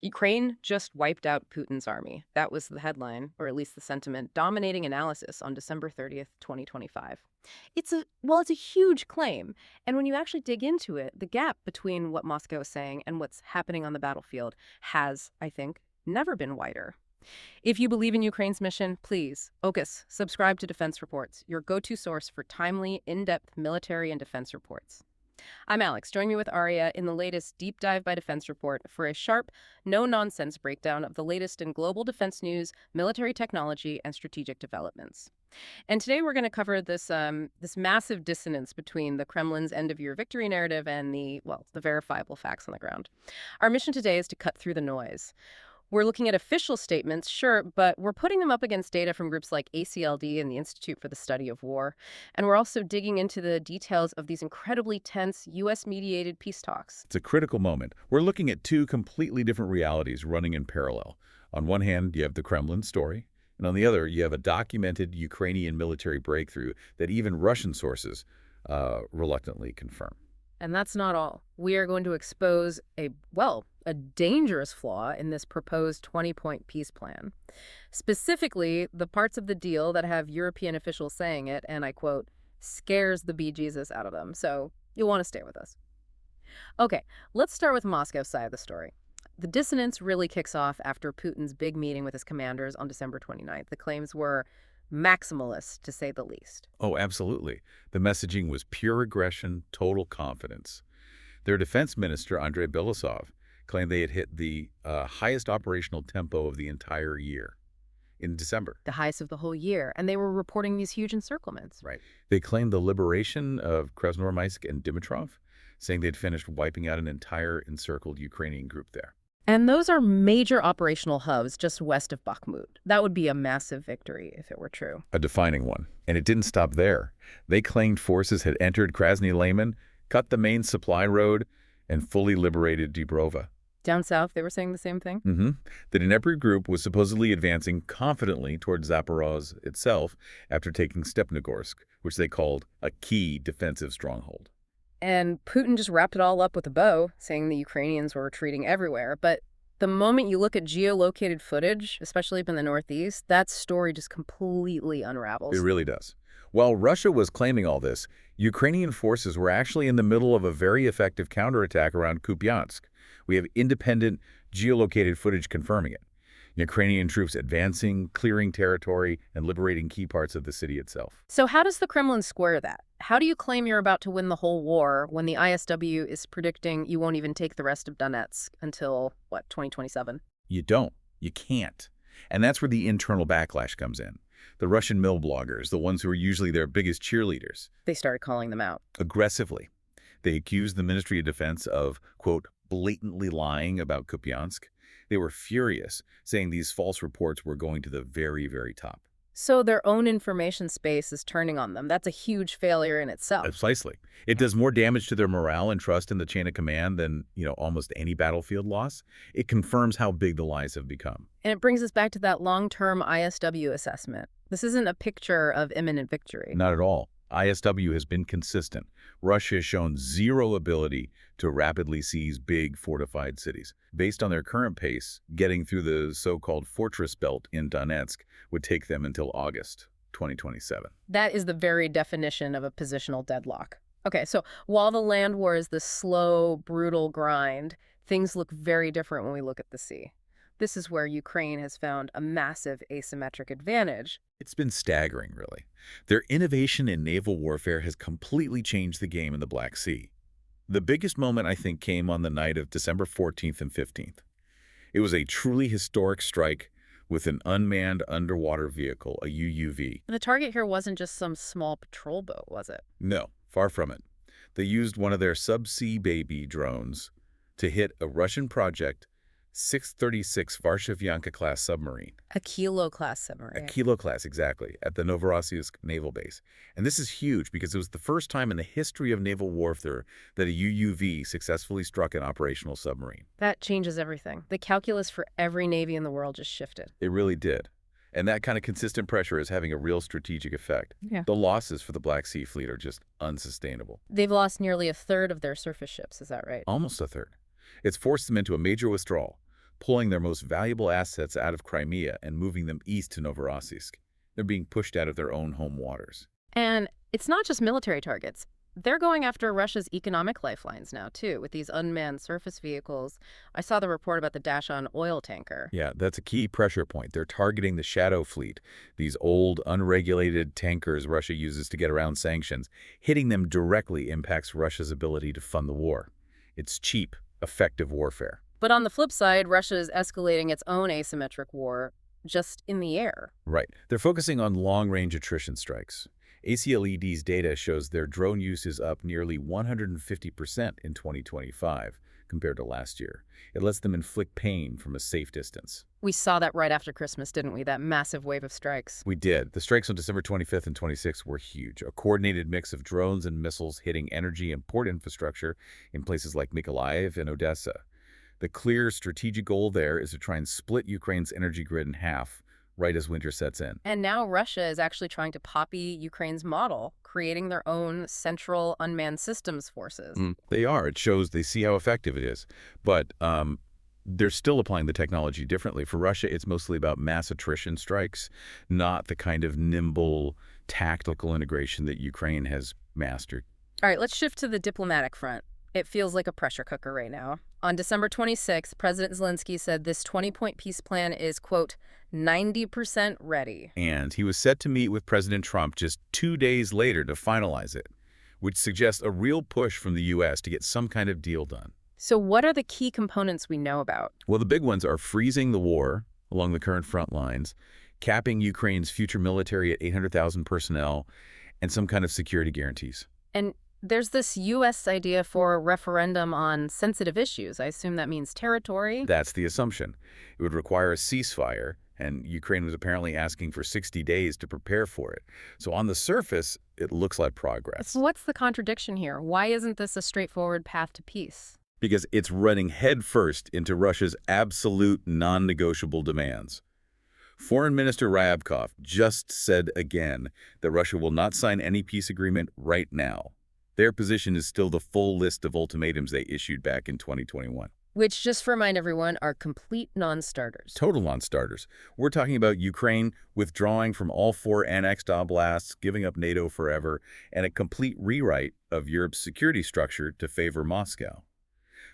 Ukraine just wiped out Putin's army. That was the headline, or at least the sentiment, dominating analysis on December 30th, 2025. It's a huge claim. And when you actually dig into it, the gap between what Moscow is saying and what's happening on the battlefield has, I think, never been wider. If you believe in Ukraine's mission, please, OCUS, subscribe to Defense Reports, your go-to source for timely, in-depth military and defense reports. I'm Alex. Join me with Aria in the latest Deep Dive by Defense Report for a sharp, no-nonsense breakdown of the latest in global defense news, military technology, and strategic developments. And today we're going to cover this massive dissonance between the Kremlin's end-of-year victory narrative and the verifiable facts on the ground. Our mission today is to cut through the noise. We're looking at official statements, sure, but we're putting them up against data from groups like ACLD and the Institute for the Study of War. And we're also digging into the details of these incredibly tense U.S.-mediated peace talks. It's a critical moment. We're looking at two completely different realities running in parallel. On one hand, you have the Kremlin story, and on the other, you have a documented Ukrainian military breakthrough that even Russian sources reluctantly confirm. And that's not all. We are going to expose a dangerous flaw in this proposed 20-point peace plan. Specifically, the parts of the deal that have European officials saying it, and I quote, scares the bejesus out of them. So you'll want to stay with us. Okay, let's start with Moscow's side of the story. The dissonance really kicks off after Putin's big meeting with his commanders on December 29th. The claims were maximalist, to say the least. Oh, absolutely. The messaging was pure aggression, total confidence. Their defense minister, Andrei Belousov, claimed they had hit the highest operational tempo of the entire year in December. The highest of the whole year, and they were reporting these huge encirclements. Right. They claimed the liberation of Krasnoarmysk and Dimitrov, saying they'd finished wiping out an entire encircled Ukrainian group there. And those are major operational hubs just west of Bakhmut. That would be a massive victory if it were true. A defining one. And it didn't stop there. They claimed forces had entered Krasny Lyman, cut the main supply road, and fully liberated Dubrova. Down south, they were saying the same thing? The Dnepr group was supposedly advancing confidently towards Zaporozhye itself after taking Stepnogorsk, which they called a key defensive stronghold. And Putin just wrapped it all up with a bow, saying the Ukrainians were retreating everywhere. But the moment you look at geolocated footage, especially up in the northeast, that story just completely unravels. It really does. While Russia was claiming all this, Ukrainian forces were actually in the middle of a very effective counterattack around Kupyansk. We have independent geolocated footage confirming it. Ukrainian troops advancing, clearing territory, and liberating key parts of the city itself. So how does the Kremlin square that? How do you claim you're about to win the whole war when the ISW is predicting you won't even take the rest of Donetsk until, 2027? You don't. You can't. And that's where the internal backlash comes in. The Russian mill bloggers, the ones who are usually their biggest cheerleaders. They started calling them out. Aggressively. They accused the Ministry of Defense of, quote, blatantly lying about Kupyansk. They were furious, saying these false reports were going to the very, very top. So their own information space is turning on them. That's a huge failure in itself. Precisely. It does more damage to their morale and trust in the chain of command than, almost any battlefield loss. It confirms how big the lies have become. And it brings us back to that long-term ISW assessment. This isn't a picture of imminent victory. Not at all. ISW has been consistent. Russia has shown zero ability to rapidly seize big fortified cities. Based on their current pace, getting through the so-called fortress belt in Donetsk would take them until August 2027. That is the very definition of a positional deadlock. Okay, so while the land war is the slow, brutal grind, things look very different when we look at the sea. This is where Ukraine has found a massive asymmetric advantage. It's been staggering, really. Their innovation in naval warfare has completely changed the game in the Black Sea. The biggest moment, I think, came on the night of December 14th and 15th. It was a truly historic strike with an unmanned underwater vehicle, a UUV. And the target here wasn't just some small patrol boat, was it? No, far from it. They used one of their subsea baby drones to hit a Russian Project 636 Varshavyanka-class submarine. A Kilo-class submarine. A Kilo-class, exactly, at the Novorossiysk naval base. And this is huge because it was the first time in the history of naval warfare that a UUV successfully struck an operational submarine. That changes everything. The calculus for every navy in the world just shifted. It really did. And that kind of consistent pressure is having a real strategic effect. Yeah. The losses for the Black Sea Fleet are just unsustainable. They've lost nearly a third of their surface ships, is that right? Almost a third. It's forced them into a major withdrawal. pulling their most valuable assets out of Crimea and moving them east to Novorossiysk. They're being pushed out of their own home waters. And it's not just military targets. They're going after Russia's economic lifelines now, too, with these unmanned surface vehicles. I saw the report about the Dash-on oil tanker. Yeah, that's a key pressure point. They're targeting the shadow fleet, these old, unregulated tankers Russia uses to get around sanctions. Hitting them directly impacts Russia's ability to fund the war. It's cheap, effective warfare. But on the flip side, Russia is escalating its own asymmetric war just in the air. Right. They're focusing on long-range attrition strikes. ACLED's data shows their drone use is up nearly 150% in 2025 compared to last year. It lets them inflict pain from a safe distance. We saw that right after Christmas, didn't we? That massive wave of strikes. We did. The strikes on December 25th and 26th were huge. A coordinated mix of drones and missiles hitting energy and port infrastructure in places like Mykolaiv and Odessa. The clear strategic goal there is to try and split Ukraine's energy grid in half right as winter sets in. And now Russia is actually trying to copy Ukraine's model, creating their own central unmanned systems forces. They are. It shows they see how effective it is. But they're still applying the technology differently. For Russia, it's mostly about mass attrition strikes, not the kind of nimble, tactical integration that Ukraine has mastered. All right, let's shift to the diplomatic front. It feels like a pressure cooker right now. On December 26th, President Zelensky said this 20-point peace plan is, quote, 90% ready. And he was set to meet with President Trump just 2 days later to finalize it, which suggests a real push from the U.S. to get some kind of deal done. So what are the key components we know about? Well, the big ones are freezing the war along the current front lines, capping Ukraine's future military at 800,000 personnel, and some kind of security guarantees. And there's this U.S. idea for a referendum on sensitive issues. I assume that means territory. That's the assumption. It would require a ceasefire, and Ukraine was apparently asking for 60 days to prepare for it. So on the surface, it looks like progress. So what's the contradiction here? Why isn't this a straightforward path to peace? Because it's running headfirst into Russia's absolute non-negotiable demands. Foreign Minister Ryabkov just said again that Russia will not sign any peace agreement right now. Their position is still the full list of ultimatums they issued back in 2021. Which, just to remind everyone, are complete non-starters. Total non-starters. We're talking about Ukraine withdrawing from all 4 annexed oblasts, giving up NATO forever, and a complete rewrite of Europe's security structure to favor Moscow.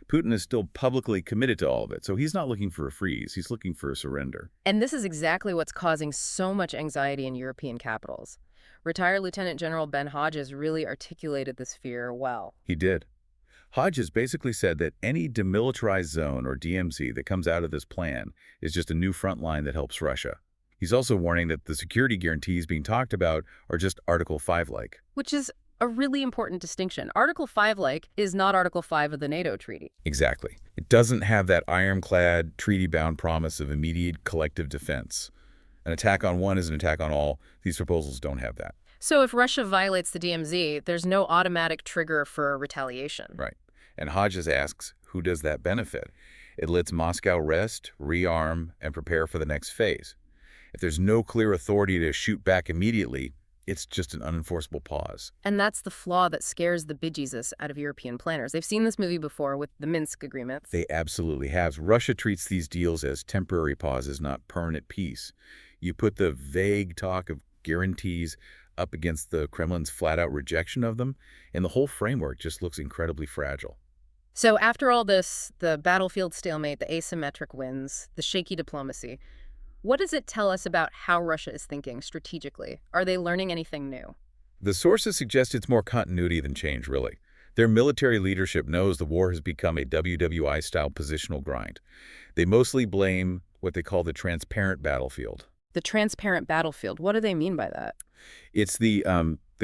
Putin is still publicly committed to all of it, so he's not looking for a freeze. He's looking for a surrender. And this is exactly what's causing so much anxiety in European capitals. Retired Lieutenant General Ben Hodges really articulated this fear well. He did. Hodges basically said that any demilitarized zone, or DMZ, that comes out of this plan is just a new front line that helps Russia. He's also warning that the security guarantees being talked about are just Article 5-like. Which is a really important distinction. Article 5-like is not Article 5 of the NATO treaty. Exactly. It doesn't have that ironclad, treaty-bound promise of immediate collective defense. An attack on one is an attack on all. These proposals don't have that. So if Russia violates the DMZ, there's no automatic trigger for retaliation. Right. And Hodges asks, who does that benefit? It lets Moscow rest, rearm, and prepare for the next phase. If there's no clear authority to shoot back immediately, it's just an unenforceable pause. And that's the flaw that scares the bejesus out of European planners. They've seen this movie before with the Minsk agreements. They absolutely have. Russia treats these deals as temporary pauses, not permanent peace. You put the vague talk of guarantees up against the Kremlin's flat-out rejection of them, and the whole framework just looks incredibly fragile. So after all this, the battlefield stalemate, the asymmetric wins, the shaky diplomacy, what does it tell us about how Russia is thinking strategically? Are they learning anything new? The sources suggest it's more continuity than change, really. Their military leadership knows the war has become a WWI-style positional grind. They mostly blame what they call the transparent battlefield. The transparent battlefield, what do they mean by that? It's the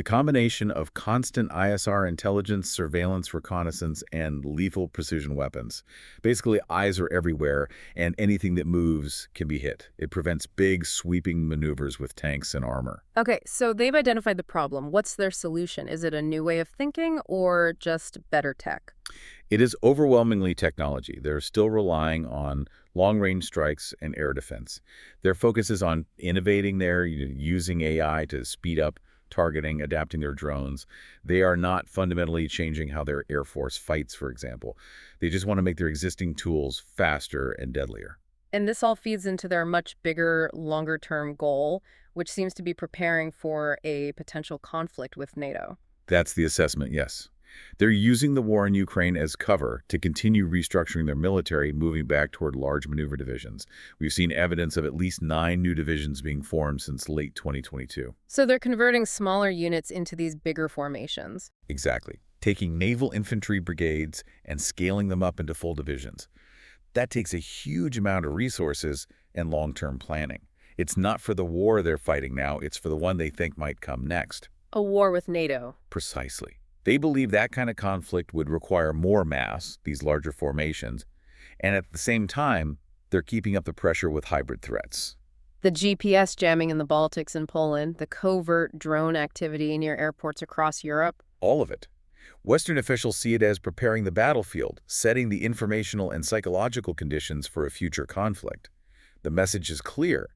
combination of constant ISR intelligence, surveillance, reconnaissance, and lethal precision weapons. Basically, eyes are everywhere, and anything that moves can be hit. It prevents big, sweeping maneuvers with tanks and armor. Okay, so they've identified the problem. What's their solution? Is it a new way of thinking or just better tech? It is overwhelmingly technology. They're still relying on long-range strikes and air defense. Their focus is on innovating there, using AI to speed up targeting, adapting their drones. They are not fundamentally changing how their Air Force fights, for example. They just want to make their existing tools faster and deadlier. And this all feeds into their much bigger, longer-term goal, which seems to be preparing for a potential conflict with NATO. That's the assessment, yes. They're using the war in Ukraine as cover to continue restructuring their military, moving back toward large maneuver divisions. We've seen evidence of at least 9 new divisions being formed since late 2022. So they're converting smaller units into these bigger formations. Exactly. Taking naval infantry brigades and scaling them up into full divisions. That takes a huge amount of resources and long-term planning. It's not for the war they're fighting now, it's for the one they think might come next. A war with NATO. Precisely. They believe that kind of conflict would require more mass, these larger formations, and at the same time, they're keeping up the pressure with hybrid threats. The GPS jamming in the Baltics and Poland, the covert drone activity near airports across Europe. All of it. Western officials see it as preparing the battlefield, setting the informational and psychological conditions for a future conflict. The message is clear.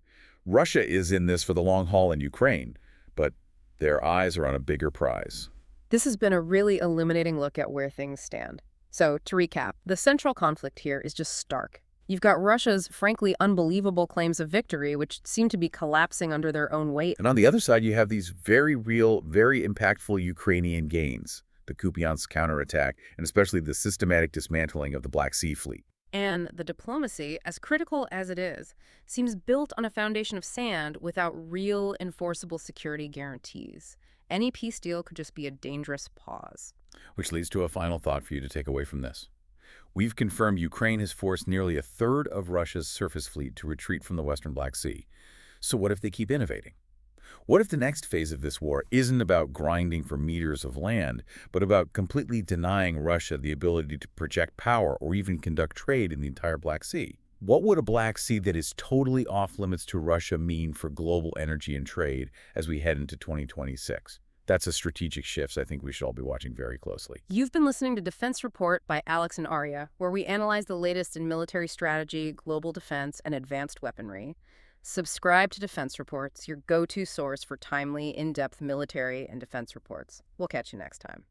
Russia is in this for the long haul in Ukraine, but their eyes are on a bigger prize. This has been a really illuminating look at where things stand. So, to recap, the central conflict here is just stark. You've got Russia's frankly unbelievable claims of victory, which seem to be collapsing under their own weight. And on the other side, you have these very real, very impactful Ukrainian gains, the Kupyansk counterattack, and especially the systematic dismantling of the Black Sea Fleet. And the diplomacy, as critical as it is, seems built on a foundation of sand without real enforceable security guarantees. Any peace deal could just be a dangerous pause. Which leads to a final thought for you to take away from this. We've confirmed Ukraine has forced nearly a third of Russia's surface fleet to retreat from the Western Black Sea. So what if they keep innovating? What if the next phase of this war isn't about grinding for meters of land, but about completely denying Russia the ability to project power or even conduct trade in the entire Black Sea? What would a Black Sea that is totally off limits to Russia mean for global energy and trade as we head into 2026? That's a strategic shift I think we should all be watching very closely. You've been listening to Defense Report by Alex and Arya, where we analyze the latest in military strategy, global defense, and advanced weaponry. Subscribe to Defense Reports, your go-to source for timely, in-depth military and defense reports. We'll catch you next time.